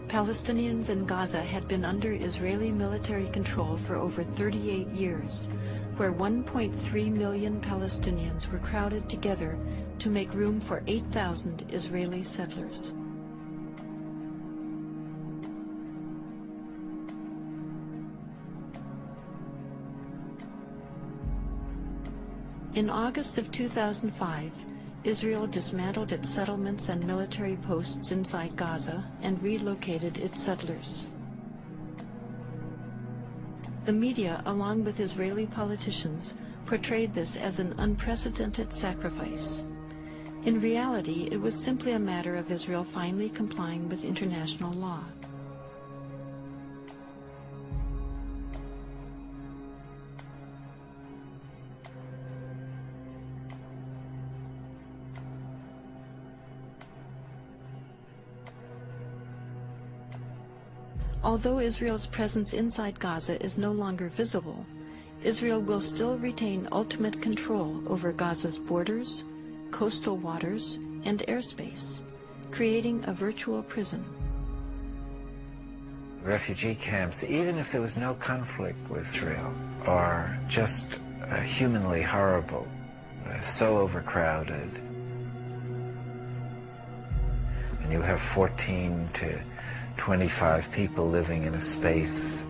Palestinians in Gaza had been under Israeli military control for over 38 years, where 1.3 million Palestinians were crowded together to make room for 8,000 Israeli settlers. In August of 2005, Israel dismantled its settlements and military posts inside Gaza and relocated its settlers. The media, along with Israeli politicians, portrayed this as an unprecedented sacrifice. In reality, it was simply a matter of Israel finally complying with international law. Although Israel's presence inside Gaza is no longer visible, Israel will still retain ultimate control over Gaza's borders, coastal waters, and airspace, creating a virtual prison. Refugee camps, even if there was no conflict with Israel, are just humanly horrible. They're so overcrowded. And you have 14 to 25 people living in a space.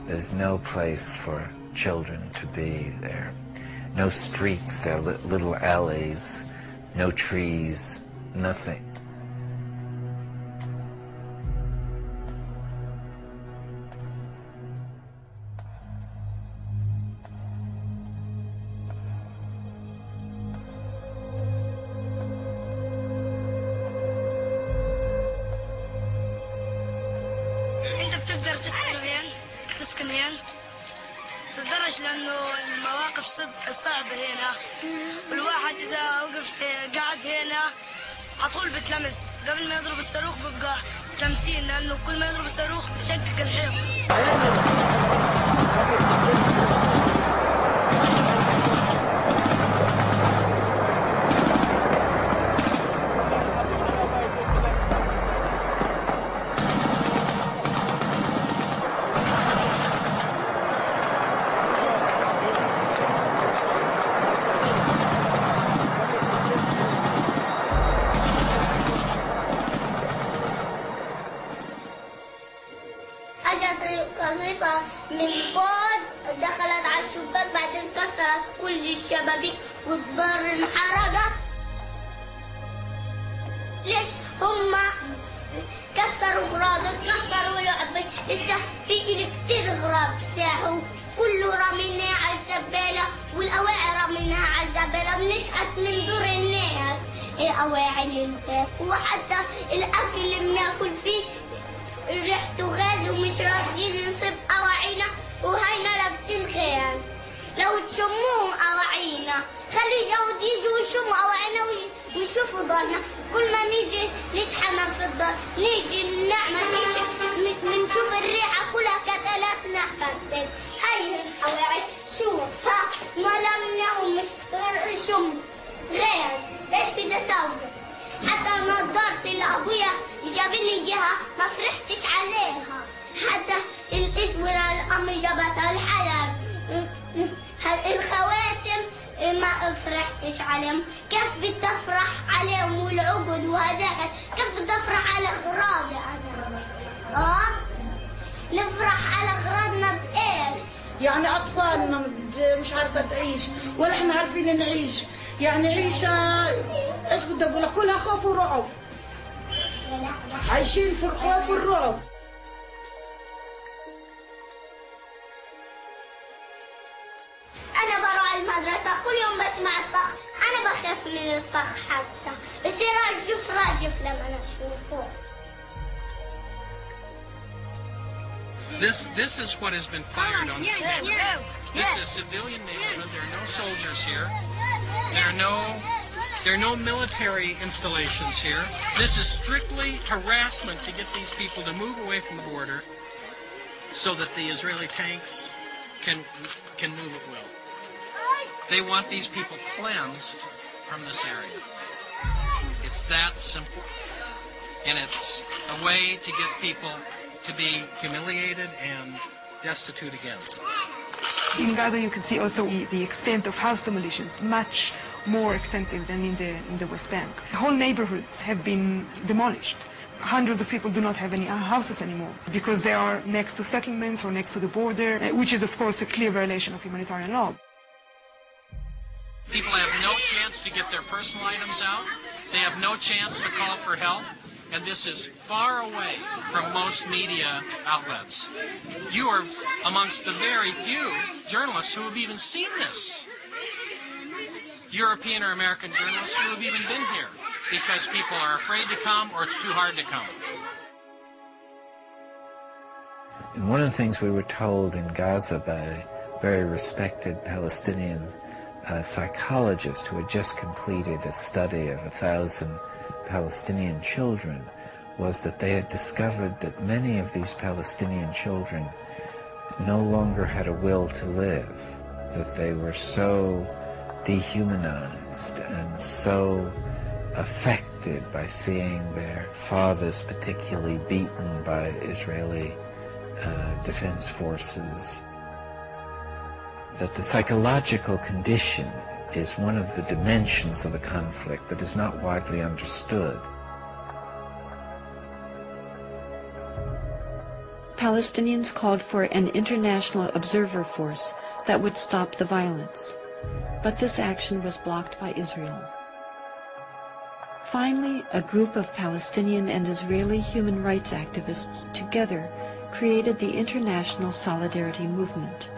There's no place for children to be there. No streets, there are little alleys, no trees, nothing. تقدر تسكن هنا تتدرج لأنه المواقف صعبة هنا والواحد إذا وقف قاعد هنا عطول بتلمس قبل ما يضرب الصاروخ بيبقى متلمسين لأنه كل ما يضرب الصاروخ بتشقق الحيط. قذيفة من فوق دخلت على الشباك بعدين كسرت كل الشبابيك والدار انحرقت. ليش هم كسروا غراض كسروا لعبة لسه في كتير غراض ساحوا كله رميناه على الزبالة والأواعي رميناها على الزبالة بنشحت من دور الناس أواعي للناس وحتى الأكل اللي بناكل فيه ريحته غاز ومش راضيين نصيب أواعينا وهينا لابسين غاز. لو تشموهم أواعينا خلي اليهود يجوا يشموا أواعينا ويشوفوا دارنا. كل ما نيجي نتحمم في الدار نيجي نعمل نيجي بنشوف الريحة كلها كتلاتنا كتل. هاي الأواعي شوف ها ما لمناهم مش غير شم غاز. ايش بدي اسوي؟ حتى نظارتي لأبويا جاب لي إياها ما فرحتش عليها. حتى الإزورة الأم جابتها الحلب الخواتم ما فرحتش عليهم. كيف بدي أفرح عليهم والعقد وهذاك كيف بدي أفرح على أغراضي أنا؟ نفرح على أغراضنا بإيش؟ يعني أطفالنا مش عارفة تعيش ولا إحنا عارفين نعيش. يعني عيشة ايش بدي اقول لك كلها خوف ورعب. عايشين في الخوف والرعب. انا بروح المدرسة كل يوم بسمع الطخ. انا بخاف من الطخ حتى بصير راجف لما اشوفه. This is what has been fired on this neighborhood. This is civilian neighborhood. There are no soldiers here. There are no There are no military installations here. This is strictly harassment to get these people to move away from the border so that the Israeli tanks can move at will. They want these people cleansed from this area. It's that simple. And it's a way to get people to be humiliated and destitute again. In Gaza, you can see also the extent of house demolitions, much more extensive than in the West Bank. Whole neighborhoods have been demolished. Hundreds of people do not have any houses anymore because they are next to settlements or next to the border, which is, of course, a clear violation of humanitarian law. People have no chance to get their personal items out. They have no chance to call for help. And this is far away from most media outlets. You are amongst the very few journalists who have even seen this. European or American journalists who have even been here because people are afraid to come or it's too hard to come. And one of the things we were told in Gaza by a very respected Palestinian psychologist who had just completed a study of 1,000 Palestinian children was that they had discovered that many of these Palestinian children no longer had a will to live, that they were so dehumanized and so affected by seeing their fathers particularly beaten by Israeli defense forces, that the psychological condition is one of the dimensions of the conflict that is not widely understood. Palestinians called for an international observer force that would stop the violence, but this action was blocked by Israel. Finally, a group of Palestinian and Israeli human rights activists together created the International Solidarity Movement,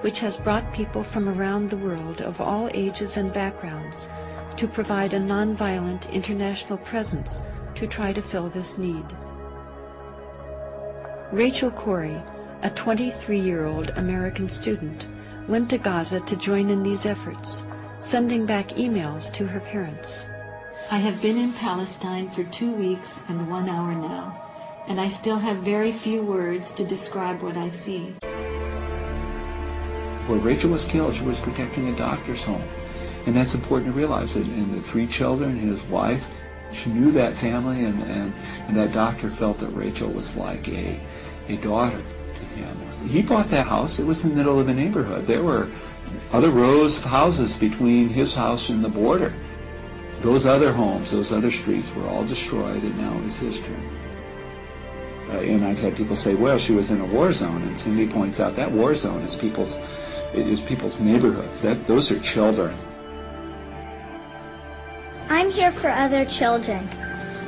which has brought people from around the world of all ages and backgrounds to provide a nonviolent international presence to try to fill this need. Rachel Corey, a 23-year-old American student, went to Gaza to join in these efforts, sending back emails to her parents. I have been in Palestine for 2 weeks and 1 hour now, and I still have very few words to describe what I see. Where Rachel was killed, she was protecting a doctor's home. And that's important to realize. And the 3 children, his wife, she knew that family, and that doctor felt that Rachel was like a daughter to him. He bought that house. It was in the middle of a neighborhood. There were other rows of houses between his house and the border. Those other homes, those other streets were all destroyed, and now it's history. And I've had people say, well, she was in a war zone. And Cindy points out that war zone is people's neighborhoods. Those are children. I'm here for other children.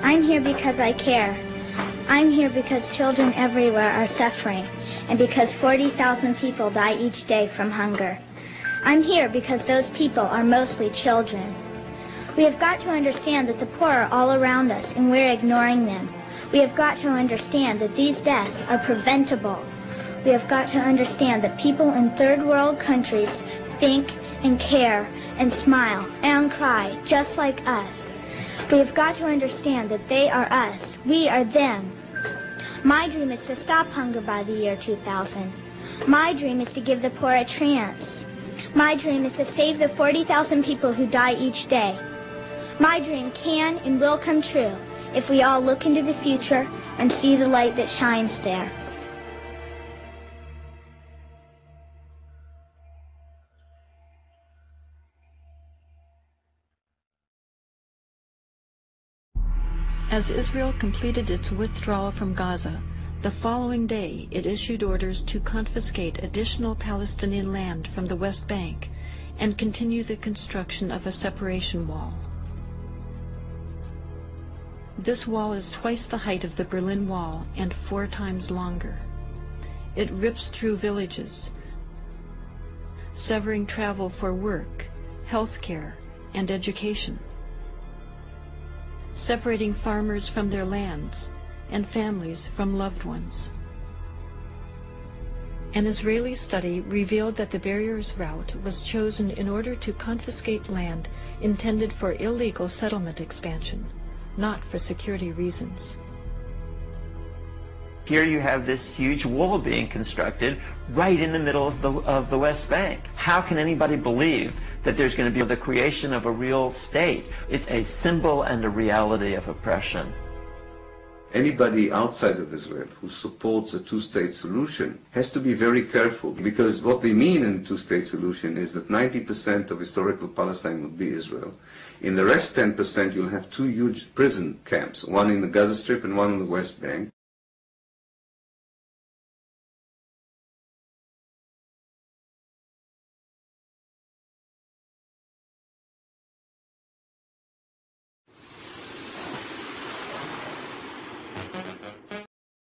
I'm here because I care. I'm here because children everywhere are suffering, and because 40,000 people die each day from hunger. I'm here because those people are mostly children. We have got to understand that the poor are all around us, and we're ignoring them. We have got to understand that these deaths are preventable. We have got to understand that people in third world countries think and care and smile and cry just like us. We have got to understand that they are us. We are them. My dream is to stop hunger by the year 2000. My dream is to give the poor a chance. My dream is to save the 40,000 people who die each day. My dream can and will come true if we all look into the future and see the light that shines there. As Israel completed its withdrawal from Gaza, the following day it issued orders to confiscate additional Palestinian land from the West Bank and continue the construction of a separation wall. This wall is twice the height of the Berlin Wall and 4 times longer. It rips through villages, severing travel for work, health care, and education, separating farmers from their lands and families from loved ones. An Israeli study revealed that the barriers route was chosen in order to confiscate land intended for illegal settlement expansion, not for security reasons. Here you have this huge wall being constructed right in the middle of the West Bank. How can anybody believe that there's going to be the creation of a real state? It's a symbol and a reality of oppression. Anybody outside of Israel who supports a two-state solution has to be very careful, because what they mean in two-state solution is that 90% of historical Palestine would be Israel. In the rest 10% you'll have two huge prison camps, one in the Gaza Strip and one in the West Bank.